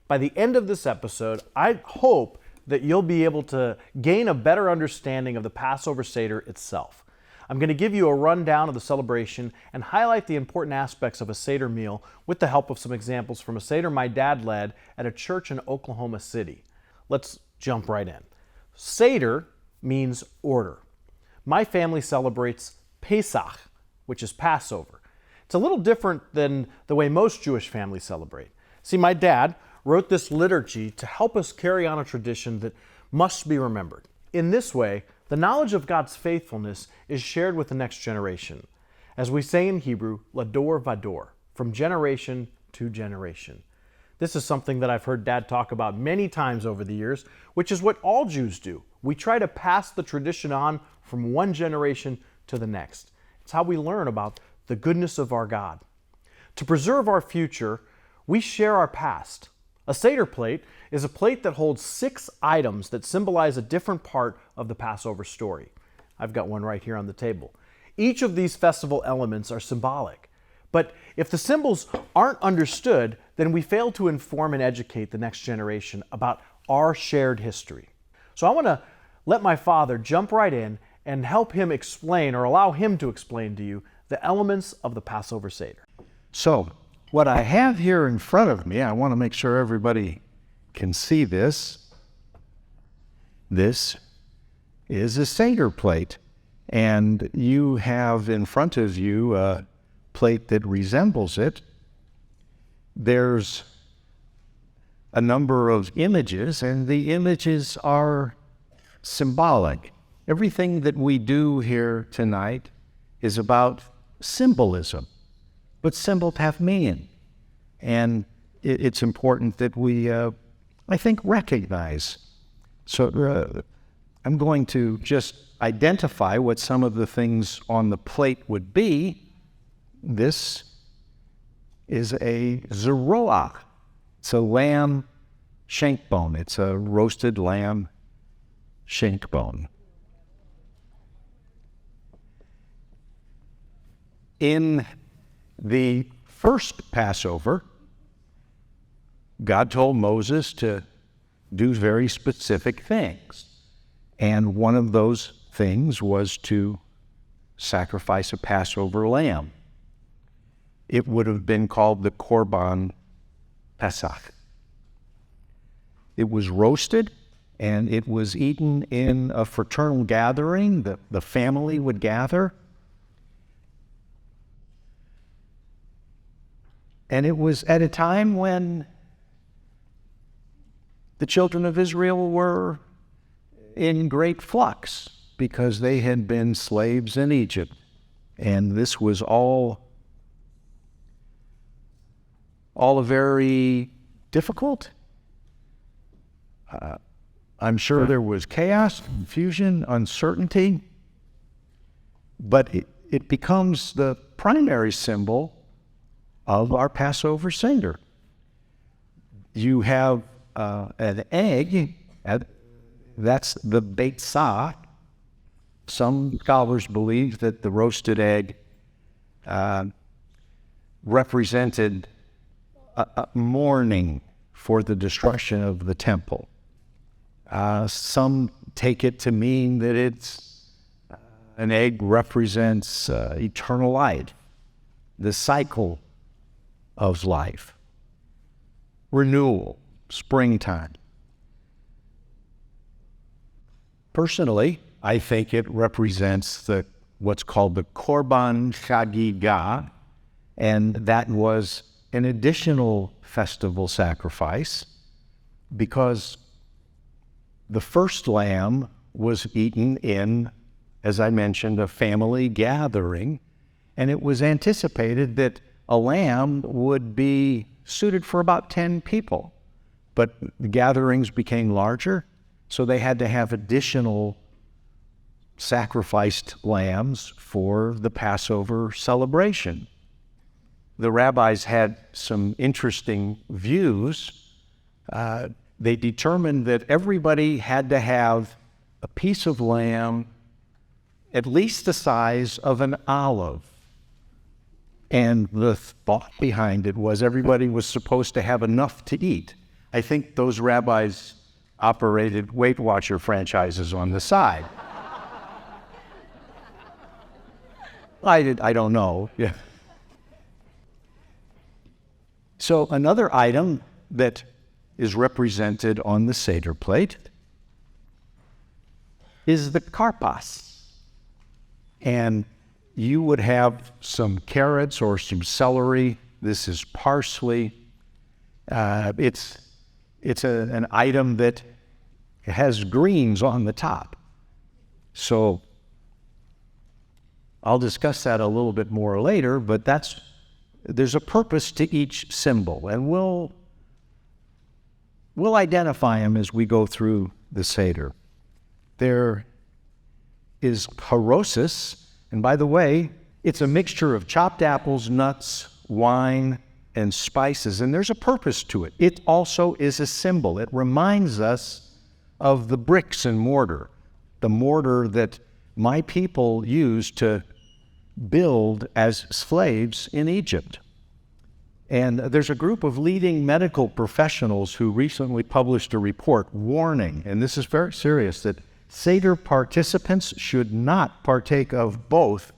By the end of this episode, I hope that you'll be able to gain a better understanding of the Passover Seder itself. I'm going to give you a rundown of the celebration and highlight the important aspects of a Seder meal with the help of some examples from a Seder my dad led at a church in Oklahoma City. Let's jump right in. Seder means order. My family celebrates Pesach, which is Passover. It's a little different than the way most Jewish families celebrate. See, my dad wrote this liturgy to help us carry on a tradition that must be remembered. In this way, the knowledge of God's faithfulness is shared with the next generation. As we say in Hebrew, lador vador, from generation to generation. This is something that I've heard Dad talk about many times over the years, which is what all Jews do. We try to pass the tradition on from one generation to the next. It's how we learn about the goodness of our God. To preserve our future, we share our past. A Seder plate is a plate that holds 6 items that symbolize a different part of the Passover story. I've got one right here on the table. Each of these festival elements are symbolic. But if the symbols aren't understood, then we fail to inform and educate the next generation about our shared history. So I want to let my father jump right in and help him explain, or allow him to explain to you, the elements of the Passover Seder. So, what I have here in front of me, I want to make sure everybody can see this. This is a Seder plate, and you have in front of you a plate that resembles it. There's a number of images, and the images are symbolic. Everything that we do here tonight is about symbolism. But symbols have meaning, and it's important that we, I think, recognize. So I'm going to just identify what some of the things on the plate would be. This is a zeroach. It's a lamb shank bone. It's a roasted lamb shank bone. In the first Passover, God told Moses to do very specific things. And one of those things was to sacrifice a Passover lamb. It would have been called the Korban Pesach. It was roasted, and it was eaten in a fraternal gathering. The family would gather. And it was at a time when the children of Israel were in great flux because they had been slaves in Egypt. And this was all very difficult. I'm sure there was chaos, confusion, uncertainty, but it becomes the primary symbol of our Passover Seder. You have an egg, that's the beitzah. Some scholars believe that the roasted egg represented a mourning for the destruction of the temple. Some take it to mean that an egg represents eternal life, the cycle of life, renewal, springtime. Personally, I think it represents what's called the Korban Chagigah, and that was an additional festival sacrifice because the first lamb was eaten in, as I mentioned, a family gathering, and it was anticipated that a lamb would be suited for about 10 people. But the gatherings became larger, so they had to have additional sacrificed lambs for the Passover celebration. The rabbis had some interesting views. They determined that everybody had to have a piece of lamb at least the size of an olive. And the thought behind it was everybody was supposed to have enough to eat. I think those rabbis operated Weight Watcher franchises on the side. I don't know. Yeah. So another item that is represented on the Seder plate is the karpas. And you would have some carrots or some celery. This is parsley. It's an item that has greens on the top. So I'll discuss that a little bit more later, but there's a purpose to each symbol, and we'll identify them as we go through the Seder. There is harosis, and by the way, it's a mixture of chopped apples, nuts, wine, and spices, and there's a purpose to it. It also is a symbol. It reminds us of the bricks and mortar, the mortar that my people used to build as slaves in Egypt. And there's a group of leading medical professionals who recently published a report warning, and this is very serious, that Seder participants should not partake of both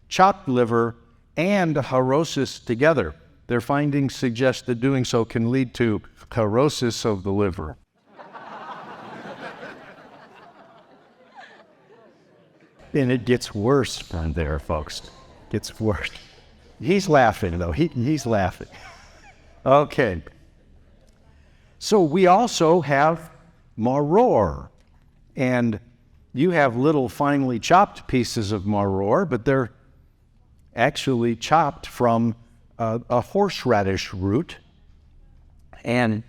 chopped liver and harosis together. Their findings suggest that doing so can lead to cirrhosis of the liver. And it gets worse from there, folks. It gets worse. He's laughing, though. He's laughing. Okay. So we also have maror. And you have little finely chopped pieces of maror, but they're actually chopped from a horseradish root. And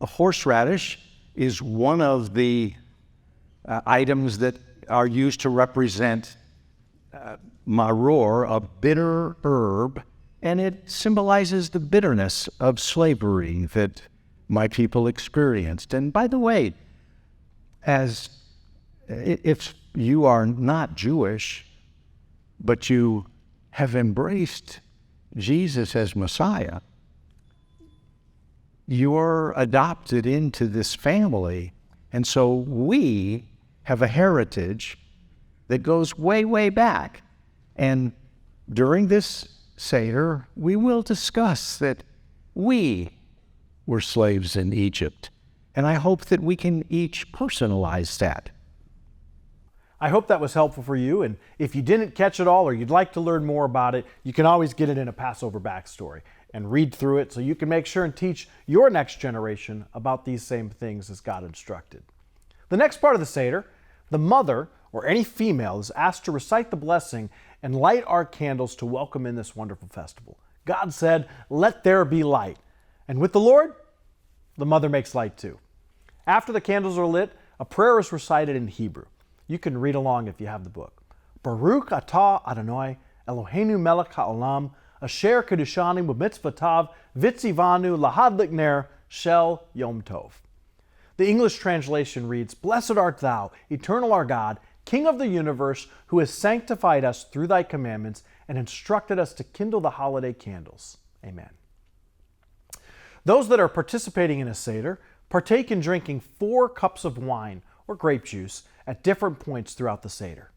a horseradish is one of the items that are used to represent maror, a bitter herb, and it symbolizes the bitterness of slavery that my people experienced. And by the way, if you are not Jewish, but you have embraced Jesus as Messiah, you're adopted into this family. And so we have a heritage that goes way, way back. And during this Seder, we will discuss that we were slaves in Egypt. And I hope that we can each personalize that. I hope that was helpful for you, and if you didn't catch it all or you'd like to learn more about it, you can always get it in A Passover Backstory and read through it so you can make sure and teach your next generation about these same things as God instructed. The next part of the Seder, the mother or any female is asked to recite the blessing and light our candles to welcome in this wonderful festival. God said, "Let there be light." And with the Lord, the mother makes light too. After the candles are lit, a prayer is recited in Hebrew. You can read along if you have the book. Baruch atah Adonai, Eloheinu melech ha'olam, asher kedushani b'mitzvotav, vitzivanu lahadlik ner shel yom tov. The English translation reads, "Blessed art thou, eternal our God, King of the universe, who has sanctified us through thy commandments and instructed us to kindle the holiday candles." Amen. Those that are participating in a Seder partake in drinking 4 cups of wine or grape juice at different points throughout the Seder.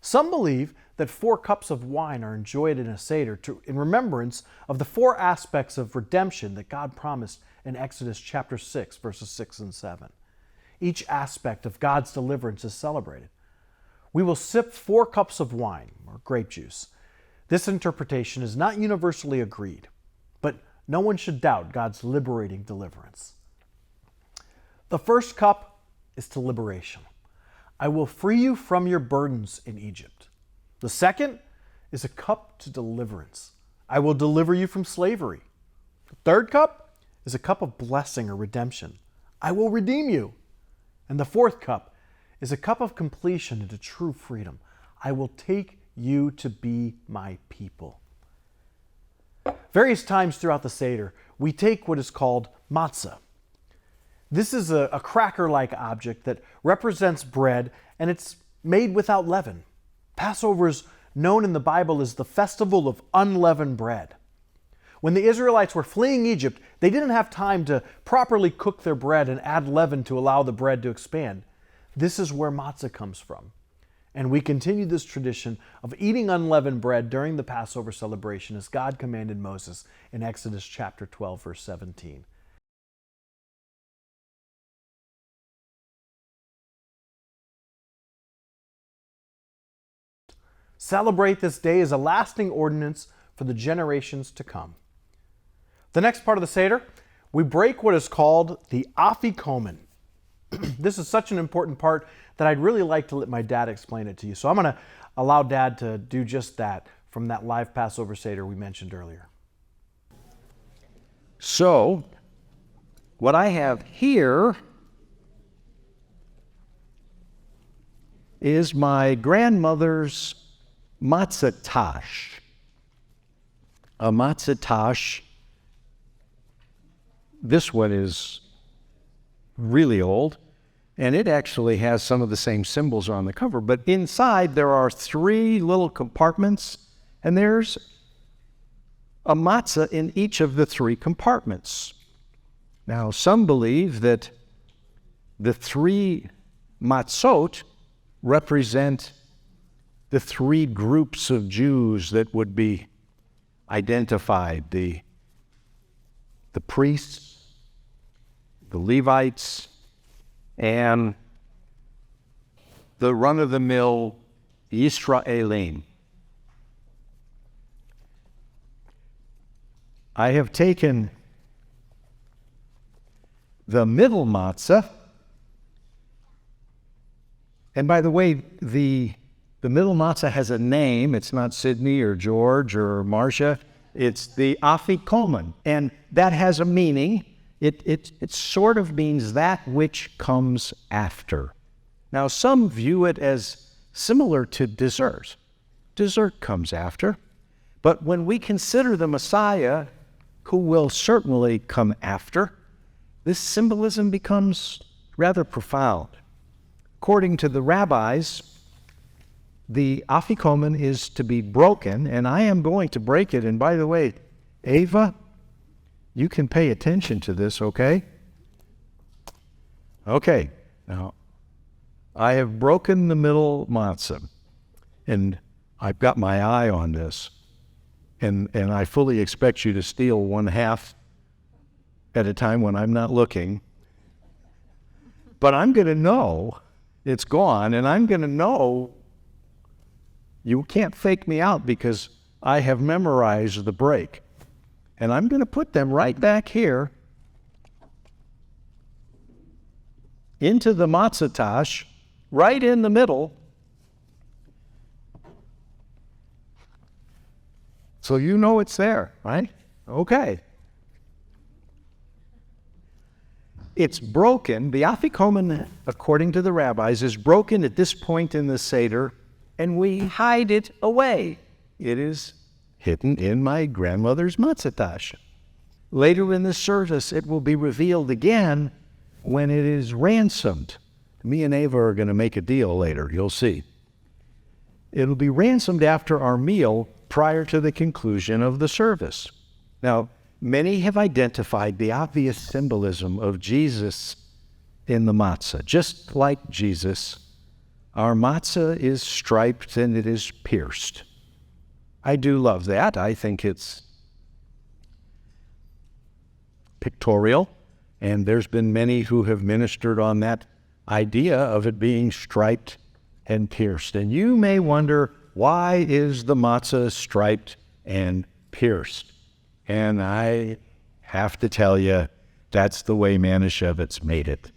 Some believe that 4 cups of wine are enjoyed in a Seder in remembrance of the 4 aspects of redemption that God promised in Exodus chapter 6, verses 6 and 7. Each aspect of God's deliverance is celebrated. We will sip 4 cups of wine or grape juice. This interpretation is not universally agreed, but no one should doubt God's liberating deliverance. The first cup is to liberation. I will free you from your burdens in Egypt. The second is a cup to deliverance. I will deliver you from slavery. The third cup is a cup of blessing or redemption. I will redeem you. And the fourth cup is a cup of completion into true freedom. I will take you to be my people. Various times throughout the Seder, we take what is called matzah. This is a cracker-like object that represents bread, and it's made without leaven. Passover is known in the Bible as the festival of unleavened bread. When the Israelites were fleeing Egypt, they didn't have time to properly cook their bread and add leaven to allow the bread to expand. This is where matzah comes from. And we continue this tradition of eating unleavened bread during the Passover celebration as God commanded Moses in Exodus chapter 12, verse 17. Celebrate this day as a lasting ordinance for the generations to come. The next part of the Seder, we break what is called the afikomen. This is such an important part that I'd really like to let my dad explain it to you. So I'm going to allow Dad to do just that from that live Passover Seder we mentioned earlier. So, what I have here is my grandmother's matzah tash. A matzah tash. This one is really old, and it actually has some of the same symbols on the cover, but inside there are 3 little compartments, and there's a matzah in each of the 3 compartments. Now, some believe that the 3 matzot represent the 3 groups of Jews that would be identified: the priests, the Levites, and the run-of-the-mill Yisraelim. I have taken the middle matzah, and by the way, the middle matzah has a name. It's not Sydney or George or Marcia. It's the afikomen, and that has a meaning. It sort of means that which comes after. Now, some view it as similar to dessert. Dessert comes after. But when we consider the Messiah, who will certainly come after, this symbolism becomes rather profound. According to the rabbis, the afikomen is to be broken, and I am going to break it. And by the way, Ava, you can pay attention to this, okay? Okay, now, I have broken the middle matzah, and I've got my eye on this, and I fully expect you to steal 1/2 at a time when I'm not looking. But I'm going to know it's gone, and I'm going to know you can't fake me out because I have memorized the break. And I'm going to put them right back here into the matzah tash, right in the middle. So you know it's there, right? Okay. It's broken. The afikomen, according to the rabbis, is broken at this point in the Seder, and we hide it away. It is hidden in my grandmother's matzah tash. Later in the service, it will be revealed again when it is ransomed. Me and Ava are going to make a deal later, you'll see. It'll be ransomed after our meal prior to the conclusion of the service. Now, many have identified the obvious symbolism of Jesus in the matzah. Just like Jesus, our matzah is striped and it is pierced. I do love that. I think it's pictorial, and there's been many who have ministered on that idea of it being striped and pierced. And you may wonder, why is the matzah striped and pierced? And I have to tell you, that's the way Manischewitz made it.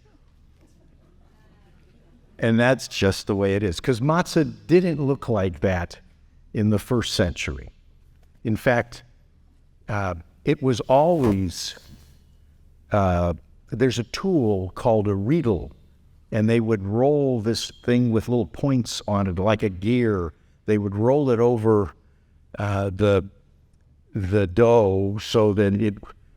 And that's just the way it is, because matzah didn't look like that in the first century. In fact, it was always, there's a tool called a riedel, and they would roll this thing with little points on it, like a gear. They would roll it over the dough so that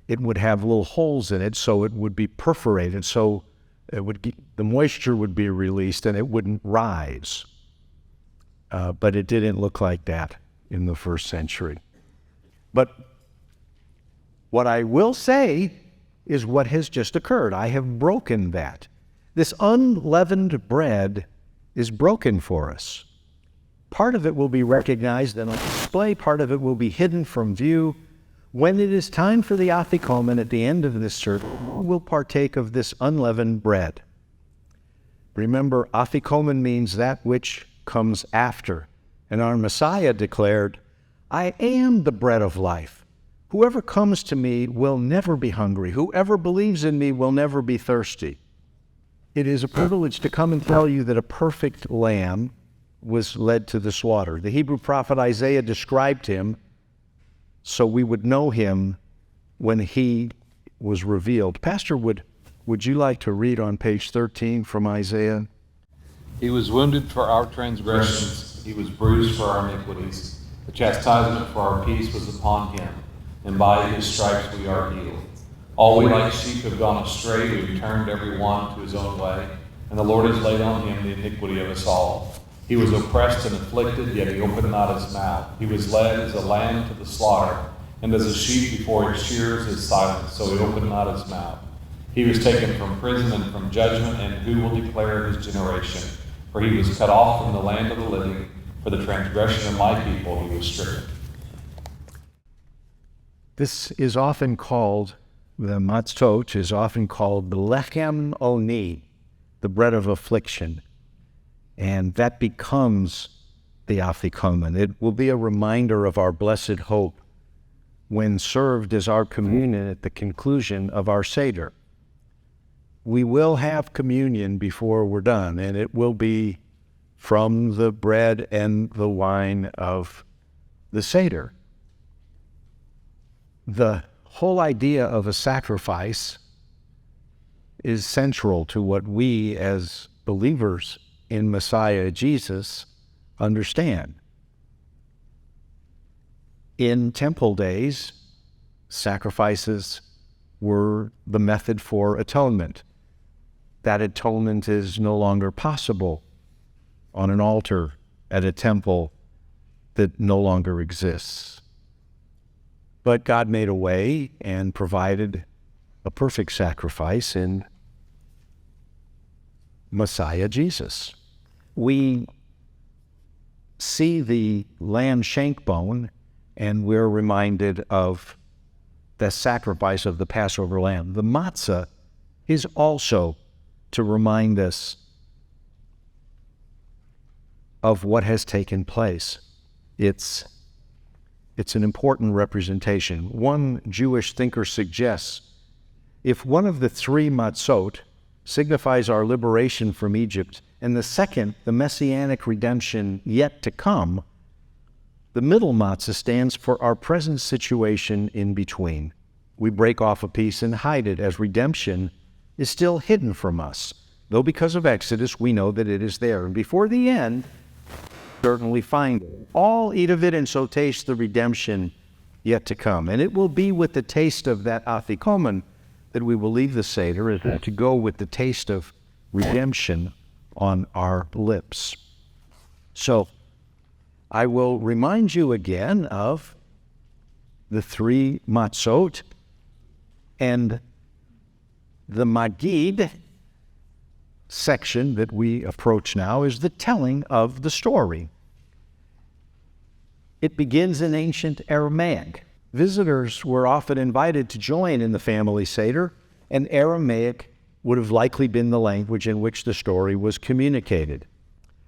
it would have little holes in it, so it would be perforated, so the moisture would be released and it wouldn't rise. But it didn't look like that in the first century. But What I will say is what has just occurred. I have broken that. This unleavened bread is broken for us. Part of it will be recognized and on display, part of it will be hidden from view. When it is time for the afikomen at the end of this service, we'll partake of this unleavened bread. Remember, afikomen means that which comes after. And our Messiah declared, I am the bread of life. Whoever comes to me will never be hungry. Whoever believes in me will never be thirsty. It is a privilege to come and tell you that a perfect lamb was led to the slaughter. The Hebrew prophet Isaiah described him so we would know him when he was revealed. Pastor, would you like to read on page 13 from Isaiah? He was wounded for our transgressions, he was bruised for our iniquities. The chastisement for our peace was upon him, and by his stripes we are healed. All we like sheep have gone astray, we have turned every one to his own way, and the Lord has laid on him the iniquity of us all. He was oppressed and afflicted, yet he opened not his mouth. He was led as a lamb to the slaughter, and as a sheep before his shearers is silent, so he opened not his mouth. He was taken from prison and from judgment, and who will declare his generation? For he was cut off from the land of the living. For the transgression of my people he was stricken. This is often called, the matzot is often called the lechem oni, the bread of affliction. And that becomes the afikomen. It will be a reminder of our blessed hope when served as our communion at the conclusion of our Seder. We will have communion before we're done, and it will be from the bread and the wine of the Seder. The whole idea of a sacrifice is central to what we as believers in Messiah Jesus understand. In temple days, sacrifices were the method for atonement. That atonement is no longer possible on an altar at a temple that no longer exists. But God made a way and provided a perfect sacrifice in Messiah Jesus. We see the lamb shank bone and we're reminded of the sacrifice of the Passover lamb. The matzah is also to remind us of what has taken place. It's an important representation. One Jewish thinker suggests if one of the three matzot signifies our liberation from Egypt, and the second, the messianic redemption yet to come, the middle matzah stands for our present situation in between. We break off a piece and hide it as redemption is still hidden from us, though because of Exodus we know that it is there. And before the end, certainly find it. All eat of it and so taste the redemption yet to come. And it will be with the taste of that afikomen that we will leave the Seder, is to go with the taste of redemption on our lips. So I will remind you again of the three matzot, and the Magid section that we approach now is the telling of the story. It begins in ancient Aramaic. Visitors were often invited to join in the family Seder, and Aramaic would have likely been the language in which the story was communicated.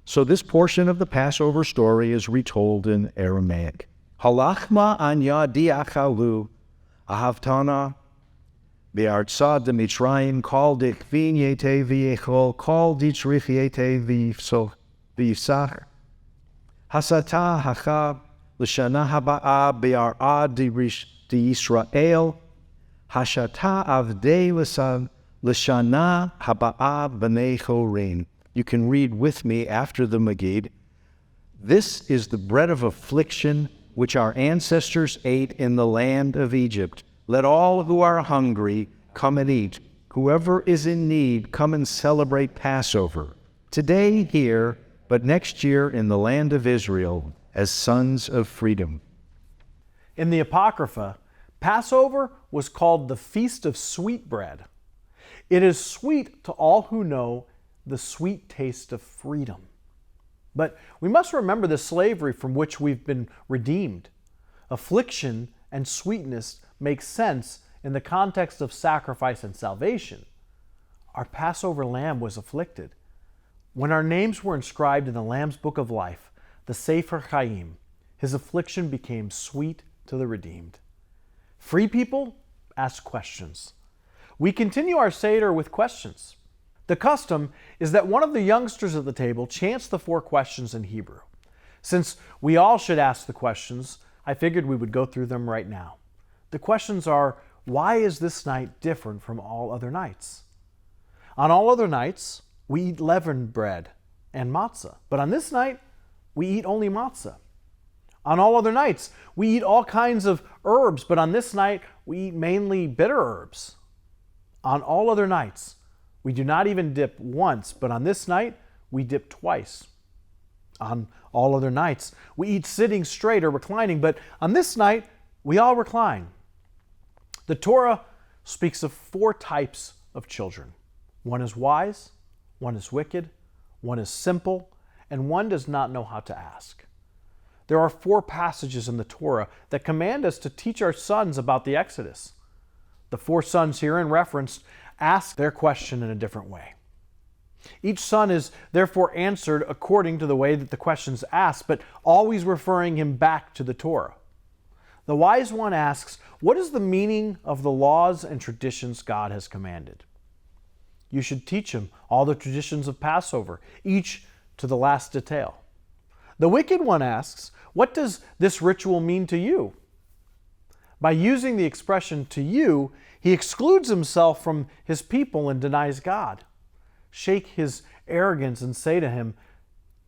So this portion of the Passover story is retold in Aramaic. Halachma anya diachalu ahavtana be'artsa de Mitzrayim kol dikvin yete v'yechol kol ditzrich yete v'yifsach hasata hachab l'shana haba'a be'ar'a d'Yisrael hashata avdei l'shana haba'a b'nei chorin. You can read with me after the Magid. This is the bread of affliction which our ancestors ate in the land of Egypt. Let all who are hungry come and eat. Whoever is in need, come and celebrate Passover. Today here, but next year in the land of Israel as sons of freedom. In the Apocrypha, Passover was called the Feast of Sweet Bread. It is sweet to all who know the sweet taste of freedom. But we must remember the slavery from which we've been redeemed. Affliction and sweetness make sense in the context of sacrifice and salvation. Our Passover lamb was afflicted. When our names were inscribed in the Lamb's Book of Life, the Sefer Chaim, his affliction became sweet to the redeemed. Free people ask questions. We continue our Seder with questions. The custom is that one of the youngsters at the table chants the 4 questions in Hebrew. Since we all should ask the questions, I figured we would go through them right now. The questions are, why is this night different from all other nights? On all other nights, we eat leavened bread and matzah, but on this night, we eat only matzah. On all other nights, we eat all kinds of herbs, but on this night, we eat mainly bitter herbs. On all other nights, we do not even dip once, but on this night, we dip twice. On all other nights, we eat sitting straight or reclining, but on this night, we all recline. The Torah speaks of 4 types of children. One is wise, one is wicked, one is simple, and one does not know how to ask. There are 4 passages in the Torah that command us to teach our sons about the Exodus. The 4 sons herein referenced ask their question in a different way. Each son is therefore answered according to the way that the question's asked, but always referring him back to the Torah. The wise one asks, what is the meaning of the laws and traditions God has commanded? You should teach him all the traditions of Passover, each to the last detail. The wicked one asks, what does this ritual mean to you? By using the expression to you, he excludes himself from his people and denies God. Shake his arrogance and say to him,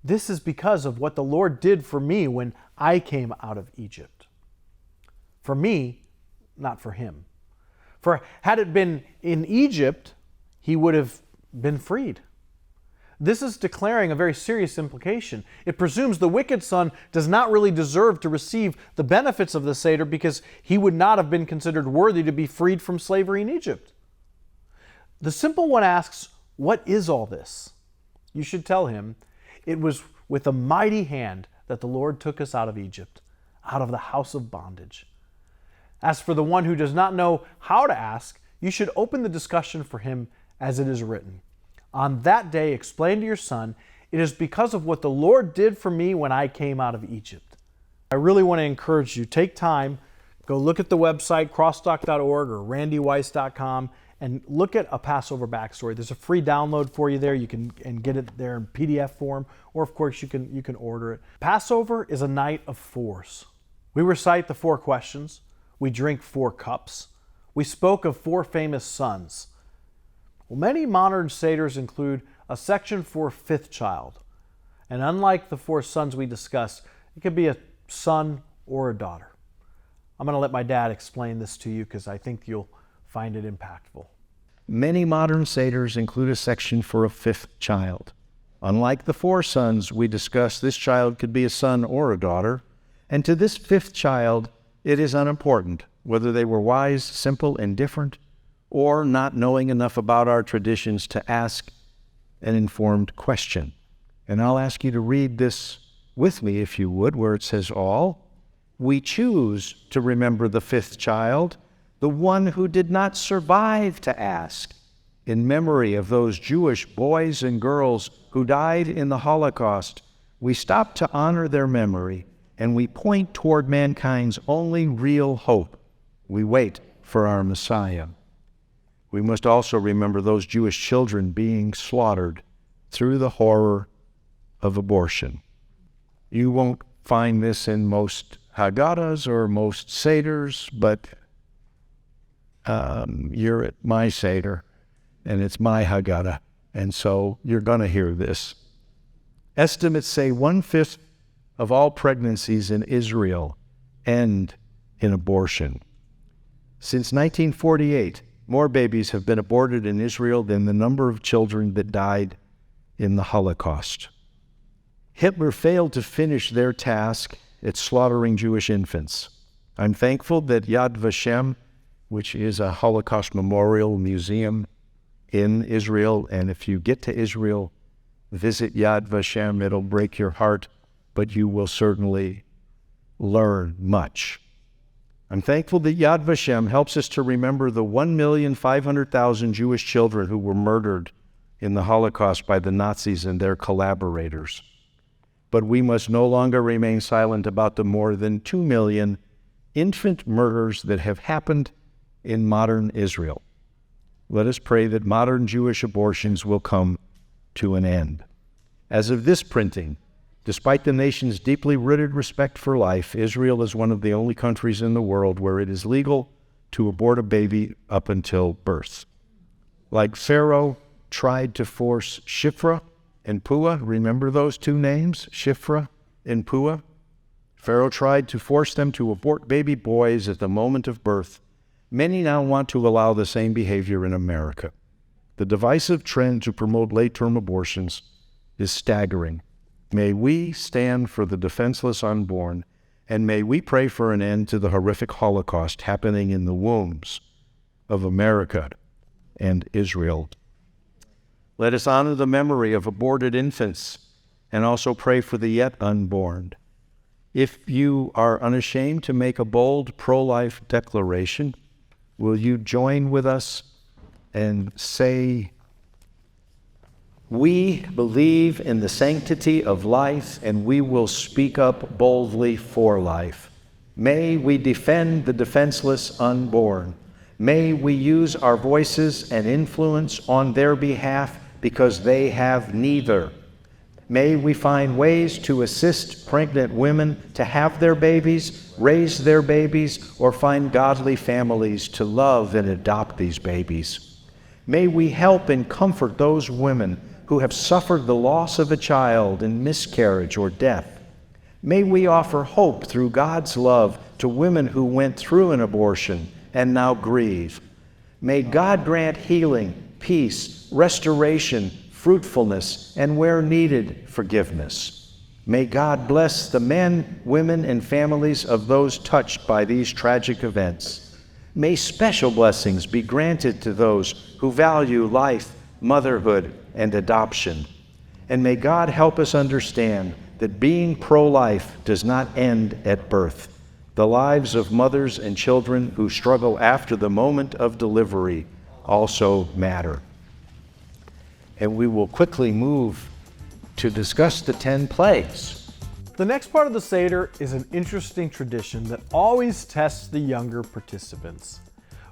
this is because of what the Lord did for me when I came out of Egypt. For me, not for him. For had it been in Egypt, he would have been freed. This is declaring a very serious implication. It presumes the wicked son does not really deserve to receive the benefits of the Seder because he would not have been considered worthy to be freed from slavery in Egypt. The simple one asks, what is all this? You should tell him, it was with a mighty hand that the Lord took us out of Egypt, out of the house of bondage. As for the one who does not know how to ask, you should open the discussion for him as it is written. On that day, explain to your son, it is because of what the Lord did for me when I came out of Egypt. I really want to encourage you, take time, go look at the website, crosstalk.org or randyweiss.com, and look at A Passover Backstory. There's a free download for you there. You can get it there in PDF form, or of course you can order it. Passover is a night of 4s. We recite the 4 questions. We drink 4 cups. We spoke of 4 famous sons. Well, many modern Seders include a section for 5th child. And unlike the 4 sons we discussed, it could be a son or a daughter. I'm going to let my dad explain this to you because I think you'll find it impactful. Many modern Seders include a section for a 5th child. Unlike the 4 sons we discussed, this child could be a son or a daughter. And to this 5th child, it is unimportant whether they were wise, simple, indifferent, or not knowing enough about our traditions to ask an informed question. And I'll ask you to read this with me, if you would, where it says all. We choose to remember the 5th child, the one who did not survive to ask, in memory of those Jewish boys and girls who died in the Holocaust. We stop to honor their memory, and we point toward mankind's only real hope. We wait for our Messiah. We must also remember those Jewish children being slaughtered through the horror of abortion. You won't find this in most Haggadahs or most Seders, but you're at my Seder, and it's my Haggadah, and so you're going to hear this. Estimates say 1/5 of all pregnancies in Israel end in abortion. Since 1948, more babies have been aborted in Israel than the number of children that died in the Holocaust. Hitler failed to finish their task at slaughtering Jewish infants. I'm thankful that Yad Vashem, which is a Holocaust memorial museum in Israel, and if you get to Israel, visit Yad Vashem. It'll break your heart, but you will certainly learn much. I'm thankful that Yad Vashem helps us to remember the 1,500,000 Jewish children who were murdered in the Holocaust by the Nazis and their collaborators. But we must no longer remain silent about the more than 2 million infant murders that have happened in modern Israel. Let us pray that modern Jewish abortions will come to an end. As of this printing, despite the nation's deeply rooted respect for life, Israel is one of the only countries in the world where it is legal to abort a baby up until birth. Like Pharaoh tried to force Shiphrah and Puah, remember those two names, Shiphrah and Puah? Pharaoh tried to force them to abort baby boys at the moment of birth. Many now want to allow the same behavior in America. The divisive trend to promote late-term abortions is staggering. May we stand for the defenseless unborn, and may we pray for an end to the horrific Holocaust happening in the wombs of America and Israel. Let us honor the memory of aborted infants and also pray for the yet unborn. If you are unashamed to make a bold pro-life declaration, will you join with us and say, "We believe in the sanctity of life, and we will speak up boldly for life. May we defend the defenseless unborn. May we use our voices and influence on their behalf because they have neither. May we find ways to assist pregnant women to have their babies, raise their babies, or find godly families to love and adopt these babies. May we help and comfort those women who have suffered the loss of a child in miscarriage or death. May we offer hope through God's love to women who went through an abortion and now grieve. May God grant healing, peace, restoration, fruitfulness, and where needed, forgiveness. May God bless the men, women, and families of those touched by these tragic events. May special blessings be granted to those who value life, motherhood, and adoption. And may God help us understand that being pro-life does not end at birth. The lives of mothers and children who struggle after the moment of delivery also matter. And we will quickly move to discuss the 10 plagues. The next part of the Seder is an interesting tradition that always tests the younger participants.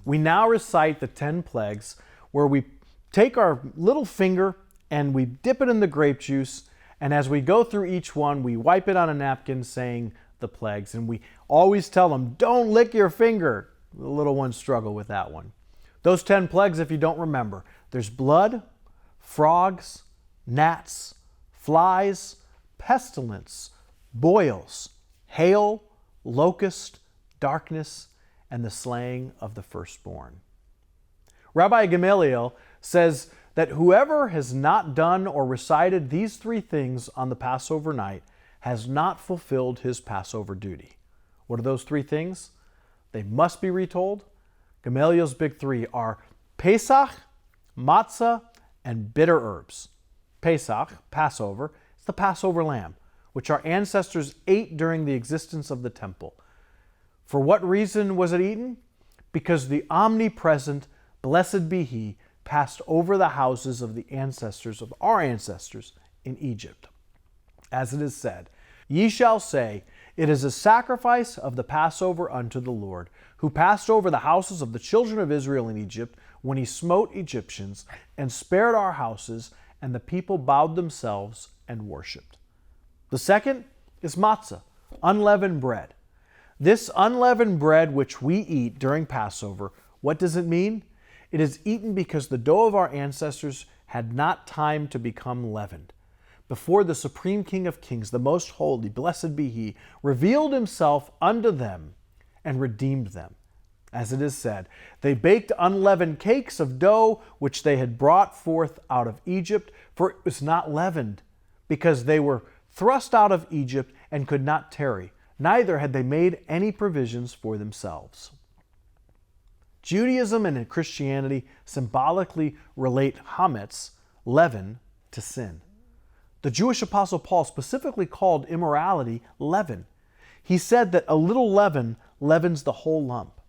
We now recite the 10 plagues, where we take our little finger and we dip it in the grape juice, and as we go through each one, we wipe it on a napkin saying the plagues, and we always tell them, don't lick your finger. The little ones struggle with that one. Those 10 plagues, if you don't remember, there's blood, frogs, gnats, flies, pestilence, boils, hail, locust, darkness, and the slaying of the firstborn. Rabbi Gamaliel says that whoever has not done or recited these 3 things on the Passover night has not fulfilled his Passover duty. What are those 3 things? They must be retold. Gamaliel's big 3 are Pesach, matzah, and bitter herbs. Pesach, Passover, is the Passover lamb, which our ancestors ate during the existence of the temple. For what reason was it eaten? Because the omnipresent, blessed be He, passed over the houses of the ancestors of our ancestors in Egypt. As it is said, ye shall say, it is a sacrifice of the Passover unto the Lord, who passed over the houses of the children of Israel in Egypt, when he smote Egyptians, and spared our houses, and the people bowed themselves and worshipped. The second is matzah, unleavened bread. This unleavened bread which we eat during Passover, what does it mean? It is eaten because the dough of our ancestors had not time to become leavened. Before the Supreme King of Kings, the Most Holy, blessed be He, revealed Himself unto them and redeemed them. As it is said, they baked unleavened cakes of dough which they had brought forth out of Egypt, for it was not leavened, because they were thrust out of Egypt and could not tarry. Neither had they made any provisions for themselves. Judaism and Christianity symbolically relate chametz, leaven, to sin. The Jewish apostle Paul specifically called immorality leaven. He said that a little leaven leavens the whole lump.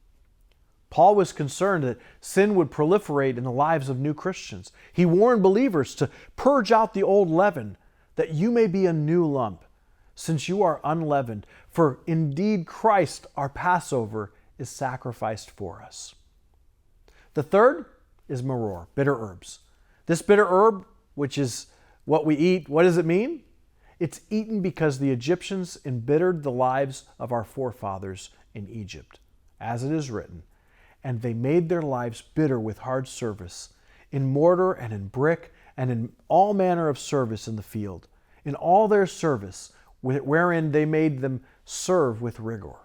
Paul was concerned that sin would proliferate in the lives of new Christians. He warned believers to purge out the old leaven, that you may be a new lump, since you are unleavened. For indeed Christ, our Passover, is sacrificed for us. The third is maror, bitter herbs. This bitter herb, which is what we eat, what does it mean? It's eaten because the Egyptians embittered the lives of our forefathers in Egypt, as it is written, and they made their lives bitter with hard service, in mortar and in brick, and in all manner of service in the field, in all their service, wherein they made them serve with rigor.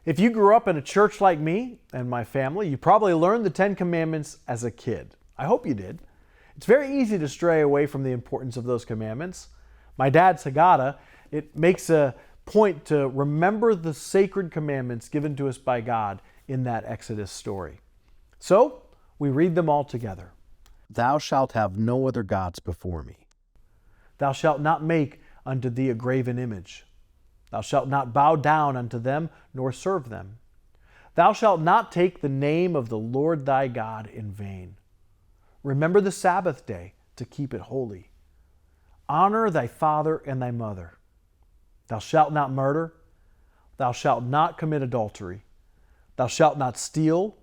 If you grew up in a church like me and my family, you probably learned the 10 Commandments as a kid. I hope you did. It's very easy to stray away from the importance of those commandments. My dad's Haggadah, it makes a point to remember the sacred commandments given to us by God in that Exodus story. So, we read them all together. Thou shalt have no other gods before me. Thou shalt not make unto thee a graven image. Thou shalt not bow down unto them, nor serve them. Thou shalt not take the name of the Lord thy God in vain. Remember the Sabbath day to keep it holy. Honor thy father and thy mother. Thou shalt not murder. Thou shalt not commit adultery. Thou shalt not steal.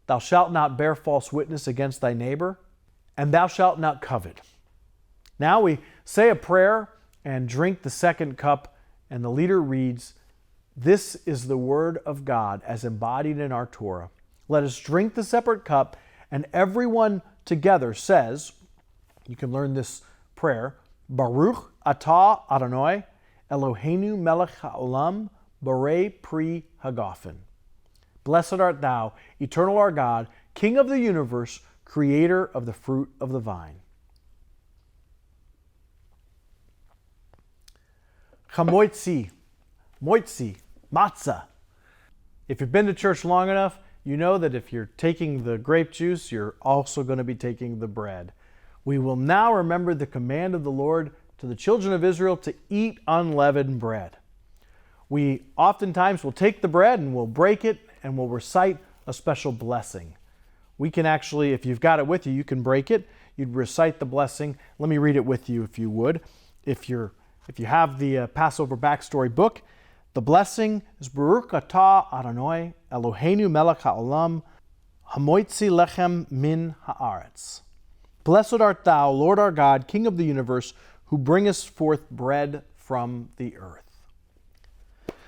Thou shalt not bear false witness against thy neighbor. And thou shalt not covet. Now we say a prayer and drink the second cup, and the leader reads, "This is the word of God as embodied in our Torah. Let us drink the separate cup," and everyone together says, you can learn this prayer, "Baruch atah Adonai, Eloheinu melech haolam, borei pri hagafen." Blessed art thou, eternal our God, King of the universe, creator of the fruit of the vine. Chamoitzi, moitzi, matzah. If you've been to church long enough, you know that if you're taking the grape juice, you're also going to be taking the bread. We will now remember the command of the Lord to the children of Israel to eat unleavened bread. We oftentimes will take the bread and we'll break it and we'll recite a special blessing. We can actually, if you've got it with you, you can break it. You'd recite the blessing. Let me read it with you if you would. If you have the Passover Backstory book, the blessing is Baruch atah Adonai Eloheinu melech haolam hamoitzi lechem min haaretz. Blessed art thou, Lord our God, King of the universe, who bringest forth bread from the earth.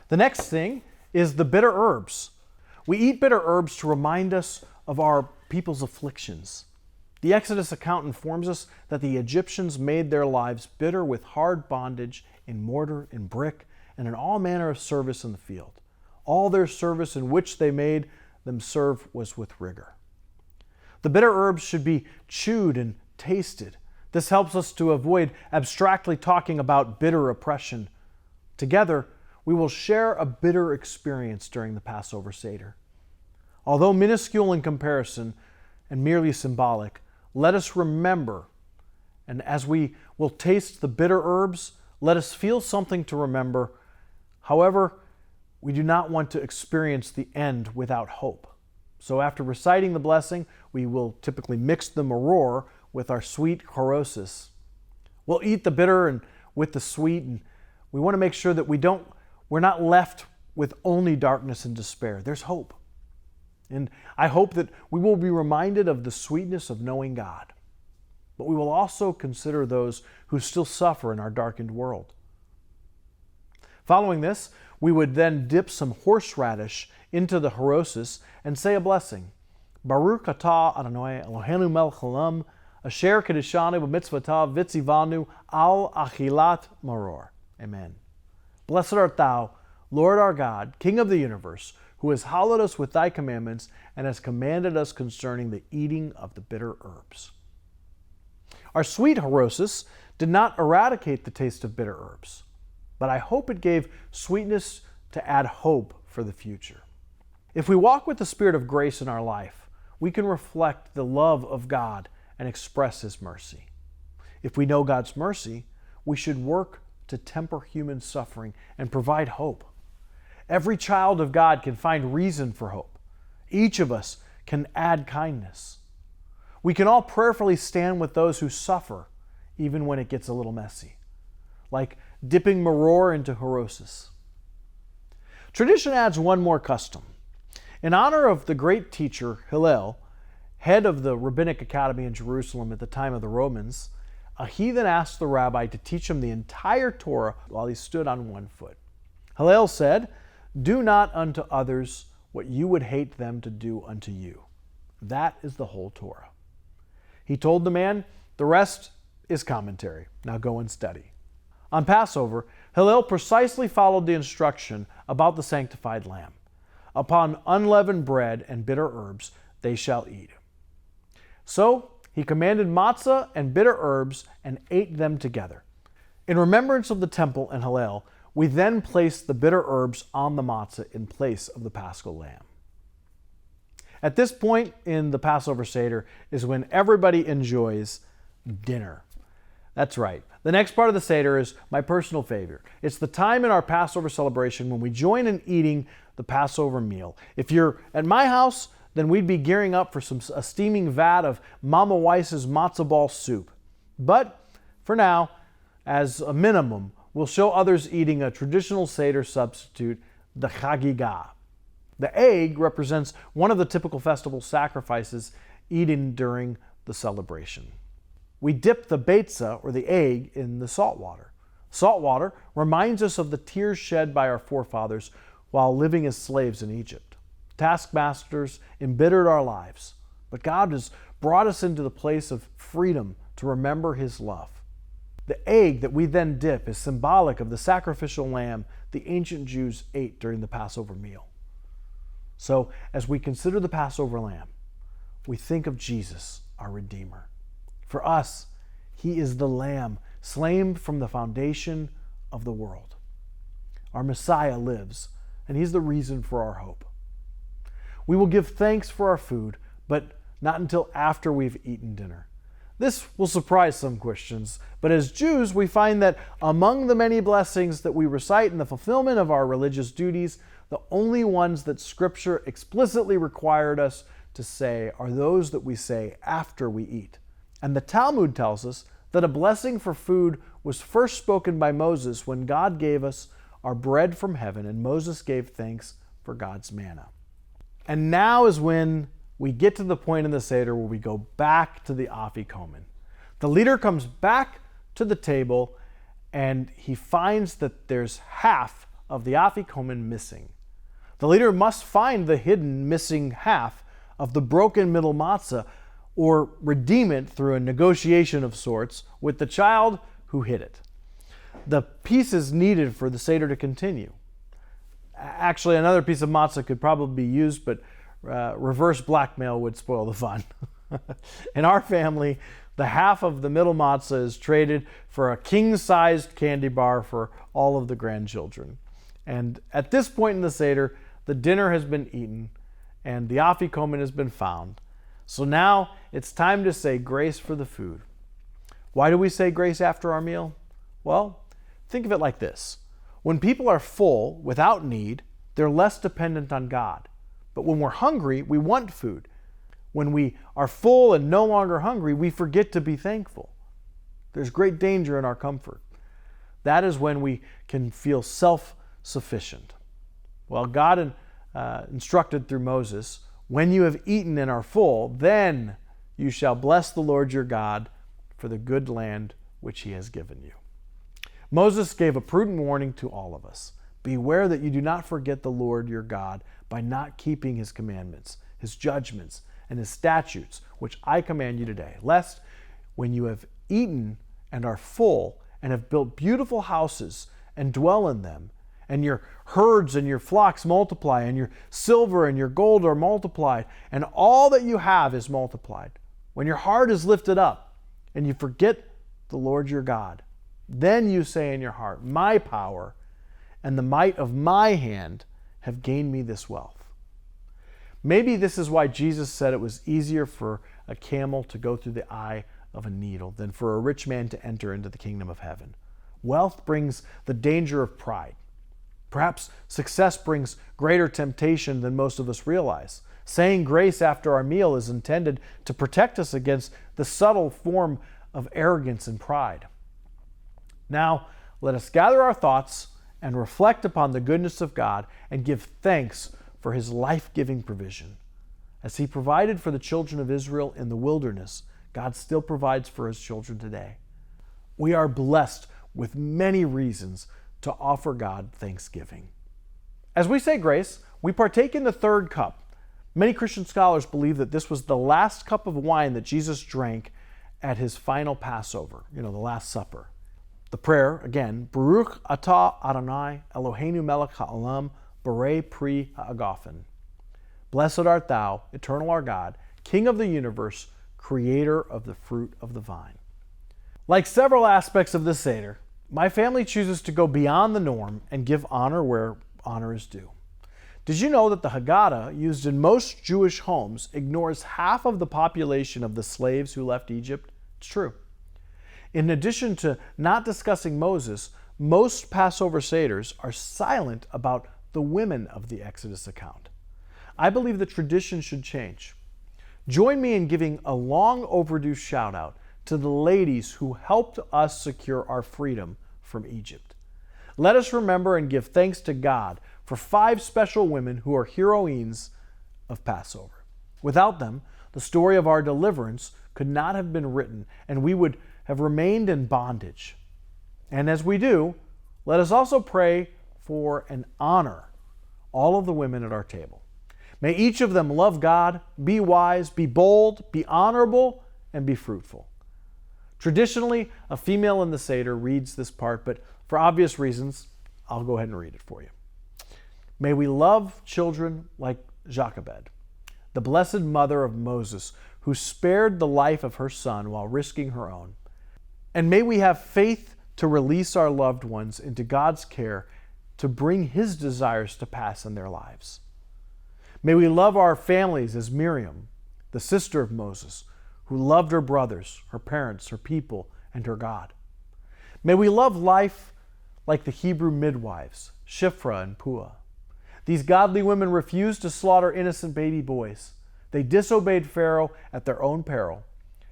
The next thing is the bitter herbs. We eat bitter herbs to remind us of our people's afflictions. The Exodus account informs us that the Egyptians made their lives bitter with hard bondage in mortar, in brick, and in all manner of service in the field. All their service in which they made them serve was with rigor. The bitter herbs should be chewed and tasted. This helps us to avoid abstractly talking about bitter oppression. Together, we will share a bitter experience during the Passover Seder. Although minuscule in comparison and merely symbolic, let us remember, and as we will taste the bitter herbs, let us feel something to remember. However, we do not want to experience the end without hope. So after reciting the blessing, we will typically mix the maror with our sweet chorosis. We'll eat the bitter and with the sweet, and we want to make sure that we're not left with only darkness and despair. There's hope. And I hope that we will be reminded of the sweetness of knowing God. But we will also consider those who still suffer in our darkened world. Following this, we would then dip some horseradish into the chorosis and say a blessing. Baruch atah Adonai Eloheinu melech haolam, asher kedishanu b'mitzvotav v'tzivanu al achilat maror. Amen. Blessed art thou, Lord our God, King of the universe, who has hallowed us with thy commandments and has commanded us concerning the eating of the bitter herbs. Our sweet chorosis did not eradicate the taste of bitter herbs. but I hope it gave sweetness to add hope for the future. If we walk with the Spirit of grace in our life, we can reflect the love of God and express His mercy. If we know God's mercy, we should work to temper human suffering and provide hope. Every child of God can find reason for hope. Each of us can add kindness. We can all prayerfully stand with those who suffer, even when it gets a little messy, like dipping maror into horosis. Tradition adds one more custom. In honor of the great teacher Hillel, head of the Rabbinic Academy in Jerusalem at the time of the Romans, a heathen asked the rabbi to teach him the entire Torah while he stood on one foot. Hillel said, "Do not unto others what you would hate them to do unto you." That is the whole Torah. He told the man, "The rest is commentary. Now go and study." On Passover, Hillel precisely followed the instruction about the sanctified lamb. Upon unleavened bread and bitter herbs they shall eat. So he commanded matzah and bitter herbs and ate them together. In remembrance of the temple and Hillel, we then place the bitter herbs on the matzah in place of the paschal lamb. At this point in the Passover Seder is when everybody enjoys dinner. That's right. The next part of the Seder is my personal favorite. It's the time in our Passover celebration when we join in eating the Passover meal. If you're at my house, then we'd be gearing up for a steaming vat of Mama Weiss's matzo ball soup. But for now, as a minimum, we'll show others eating a traditional Seder substitute, the chagigah. The egg represents one of the typical festival sacrifices eaten during the celebration. We dip the beitzah, or the egg, in the salt water. Salt water reminds us of the tears shed by our forefathers while living as slaves in Egypt. Taskmasters embittered our lives, but God has brought us into the place of freedom to remember His love. The egg that we then dip is symbolic of the sacrificial lamb the ancient Jews ate during the Passover meal. So, as we consider the Passover lamb, we think of Jesus, our Redeemer. For us, He is the Lamb slain from the foundation of the world. Our Messiah lives, and He's the reason for our hope. We will give thanks for our food, but not until after we've eaten dinner. This will surprise some Christians, but as Jews, we find that among the many blessings that we recite in the fulfillment of our religious duties, the only ones that Scripture explicitly required us to say are those that we say after we eat. And the Talmud tells us that a blessing for food was first spoken by Moses when God gave us our bread from heaven, and Moses gave thanks for God's manna. And now is when we get to the point in the Seder where we go back to the afikomen. The leader comes back to the table and he finds that there's half of the afikomen missing. The leader must find the hidden missing half of the broken middle matzah, or redeem it through a negotiation of sorts with the child who hid it. The pieces needed for the Seder to continue. Actually, another piece of matzah could probably be used, but reverse blackmail would spoil the fun. In our family, the half of the middle matzah is traded for a king-sized candy bar for all of the grandchildren. And at this point in the Seder, the dinner has been eaten and the afikomen has been found. So now it's time to say grace for the food. Why do we say grace after our meal? Well, think of it like this. When people are full, without need, they're less dependent on God. But when we're hungry, we want food. When we are full and no longer hungry, we forget to be thankful. There's great danger in our comfort. That is when we can feel self-sufficient. Well, God instructed through Moses, "When you have eaten and are full, then you shall bless the Lord your God for the good land which He has given you." Moses gave a prudent warning to all of us. Beware that you do not forget the Lord your God by not keeping His commandments, His judgments, and His statutes, which I command you today, lest when you have eaten and are full and have built beautiful houses and dwell in them, and your herds and your flocks multiply, and your silver and your gold are multiplied, and all that you have is multiplied. When your heart is lifted up, and you forget the Lord your God, Then you say in your heart, my power and the might of my hand have gained me this wealth. Maybe this is why Jesus said it was easier for a camel to go through the eye of a needle than for a rich man to enter into the kingdom of heaven. Wealth brings the danger of pride. Perhaps success brings greater temptation than most of us realize. Saying grace after our meal is intended to protect us against the subtle form of arrogance and pride. Now, let us gather our thoughts and reflect upon the goodness of God and give thanks for his life-giving provision. As he provided for the children of Israel in the wilderness, God still provides for his children today. We are blessed with many reasons to offer God thanksgiving. As we say grace, we partake in the third cup. Many Christian scholars believe that this was the last cup of wine that Jesus drank at his final Passover, the Last Supper. The prayer, again, Baruch atah Adonai Eloheinu melech ha'olam borei pri ha'agafen. Blessed art thou, eternal our God, King of the universe, creator of the fruit of the vine. Like several aspects of this Seder, my family chooses to go beyond the norm and give honor where honor is due. Did you know that the Haggadah used in most Jewish homes ignores half of the population of the slaves who left Egypt? It's true. In addition to not discussing Moses, most Passover Seders are silent about the women of the Exodus account. I believe the tradition should change. Join me in giving a long overdue shout out to the ladies who helped us secure our freedom from Egypt. Let us remember and give thanks to God for 5 special women who are heroines of Passover. Without them, the story of our deliverance could not have been written, and we would have remained in bondage. And as we do, let us also pray for and honor all of the women at our table. May each of them love God, be wise, be bold, be honorable, and be fruitful. Traditionally, a female in the Seder reads this part, but for obvious reasons, I'll go ahead and read it for you. May we love children like Jochebed, the blessed mother of Moses, who spared the life of her son while risking her own. And may we have faith to release our loved ones into God's care to bring his desires to pass in their lives. May we love our families as Miriam, the sister of Moses, who loved her brothers, her parents, her people, and her God. May we love life like the Hebrew midwives, Shiphrah and Puah. These godly women refused to slaughter innocent baby boys. They disobeyed Pharaoh at their own peril,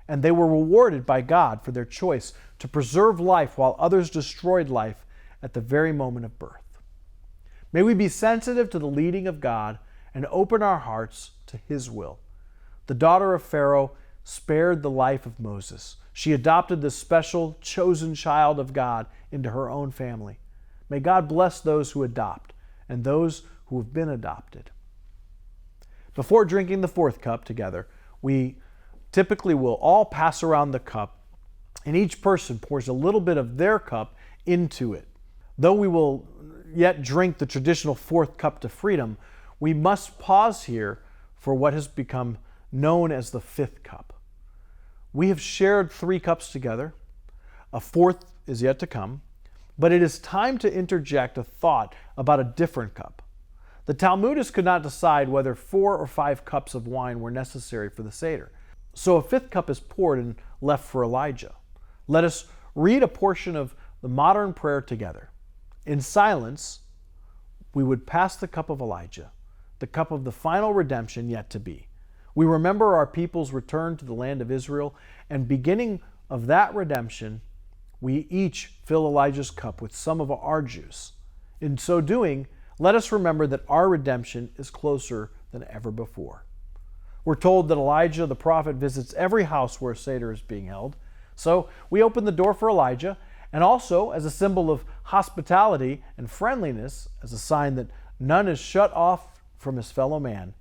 and they were rewarded by God for their choice to preserve life while others destroyed life at the very moment of birth. May we be sensitive to the leading of God and open our hearts to his will. The daughter of Pharaoh spared the life of Moses. She adopted this special, chosen child of God into her own family. May God bless those who adopt and those who have been adopted. Before drinking the fourth cup together, we typically will all pass around the cup, and each person pours a little bit of their cup into it. Though we will yet drink the traditional fourth cup to freedom, we must pause here for what has become known as the fifth cup. We have shared 3 cups together. A fourth is yet to come, but it is time to interject a thought about a different cup. The Talmudists could not decide whether 4 or 5 cups of wine were necessary for the Seder. So a 5th cup is poured and left for Elijah. Let us read a portion of the modern prayer together. In silence, we would pass the cup of Elijah, the cup of the final redemption yet to be. We remember our people's return to the land of Israel, and beginning of that redemption, we each fill Elijah's cup with some of our juice. In so doing, let us remember that our redemption is closer than ever before. We're told that Elijah the prophet visits every house where a Seder is being held. So we open the door for Elijah, and also as a symbol of hospitality and friendliness, as a sign that none is shut off from his fellow man.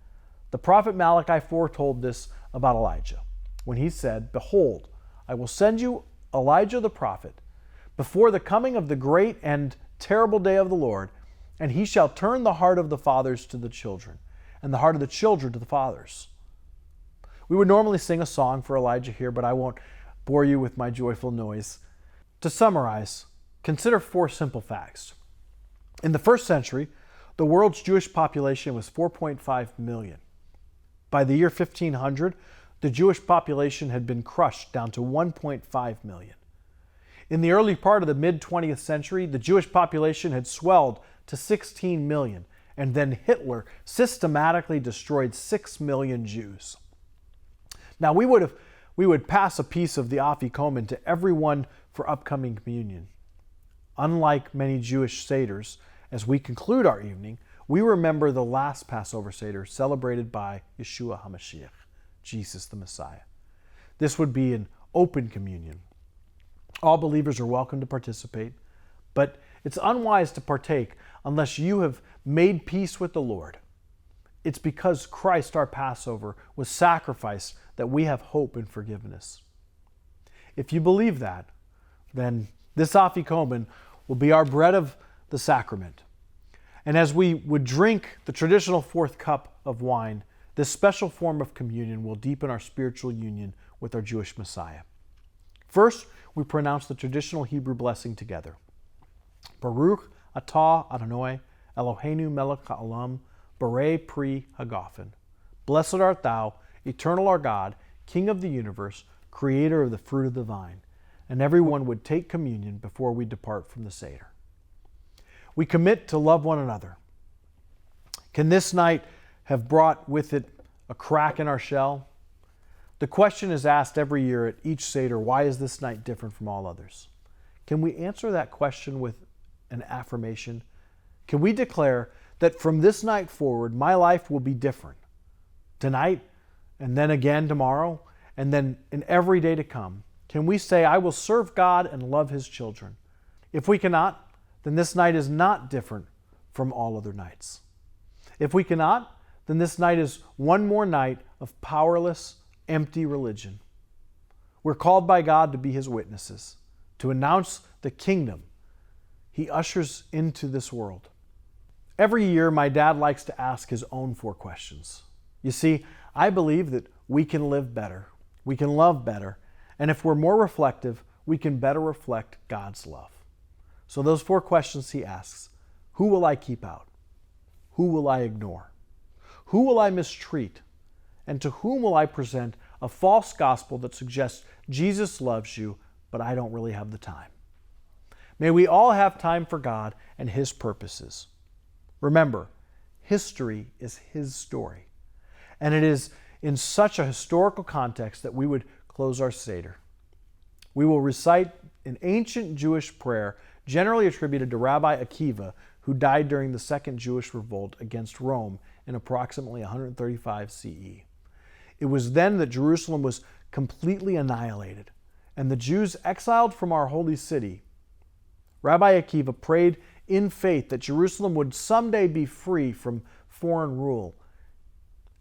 The prophet Malachi foretold this about Elijah when he said, "Behold, I will send you Elijah the prophet before the coming of the great and terrible day of the Lord, and he shall turn the heart of the fathers to the children, and the heart of the children to the fathers." We would normally sing a song for Elijah here, but I won't bore you with my joyful noise. To summarize, consider 4 simple facts. In the first century, the world's Jewish population was 4.5 million. By the year 1500, the Jewish population had been crushed down to 1.5 million. In the early part of the mid-20th century, the Jewish population had swelled to 16 million, and then Hitler systematically destroyed 6 million Jews. Now, we would pass a piece of the afikomen to everyone for upcoming communion. Unlike many Jewish Seders, as we conclude our evening, we remember the last Passover Seder celebrated by Yeshua HaMashiach, Jesus the Messiah. This would be an open communion. All believers are welcome to participate, but it's unwise to partake unless you have made peace with the Lord. It's because Christ, our Passover, was sacrificed that we have hope and forgiveness. If you believe that, then this afikomen will be our bread of the sacrament. And as we would drink the traditional 4th cup of wine, this special form of communion will deepen our spiritual union with our Jewish Messiah. First, we pronounce the traditional Hebrew blessing together. Baruch atah Adonai Eloheinu melech ha'olam Borei pri hagafen. Blessed art thou, eternal our God, King of the universe, creator of the fruit of the vine. And everyone would take communion before we depart from the Seder. We commit to love one another. Can this night have brought with it a crack in our shell? The question is asked every year at each Seder, why is this night different from all others? Can we answer that question with an affirmation? Can we declare that from this night forward, my life will be different? Tonight, and then again tomorrow, and then in every day to come, can we say, I will serve God and love His children? If we cannot, then this night is not different from all other nights. If we cannot, then this night is one more night of powerless, empty religion. We're called by God to be His witnesses, to announce the kingdom He ushers into this world. Every year, my dad likes to ask his own 4 questions. You see, I believe that we can live better, we can love better, and if we're more reflective, we can better reflect God's love. So those 4 questions he asks: who will I keep out? Who will I ignore? Who will I mistreat? And to whom will I present a false gospel that suggests Jesus loves you, but I don't really have the time? May we all have time for God and His purposes. Remember, history is His story. And it is in such a historical context that we would close our Seder. We will recite an ancient Jewish prayer generally attributed to Rabbi Akiva, who died during the Second Jewish Revolt against Rome in approximately 135 CE. It was then that Jerusalem was completely annihilated, and the Jews exiled from our holy city. Rabbi Akiva prayed in faith that Jerusalem would someday be free from foreign rule.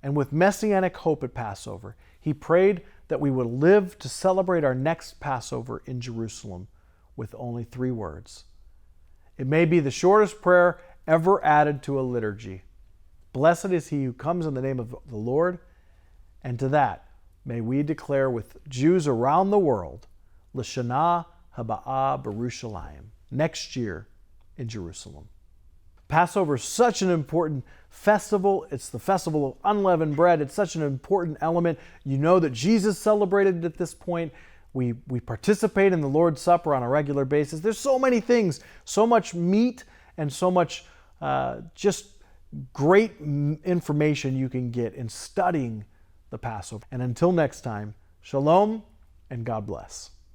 And with messianic hope at Passover, he prayed that we would live to celebrate our next Passover in Jerusalem with only 3 words. It may be the shortest prayer ever added to a liturgy. Blessed is he who comes in the name of the Lord. And to that, may we declare with Jews around the world, L'Shana Haba'ah B'Yerushalayim, next year in Jerusalem. Passover is such an important festival. It's the festival of unleavened bread. It's such an important element. You know that Jesus celebrated it at this point. We participate in the Lord's Supper on a regular basis. There's so many things, so much meat and so much just great information you can get in studying the Passover. And until next time, shalom and God bless.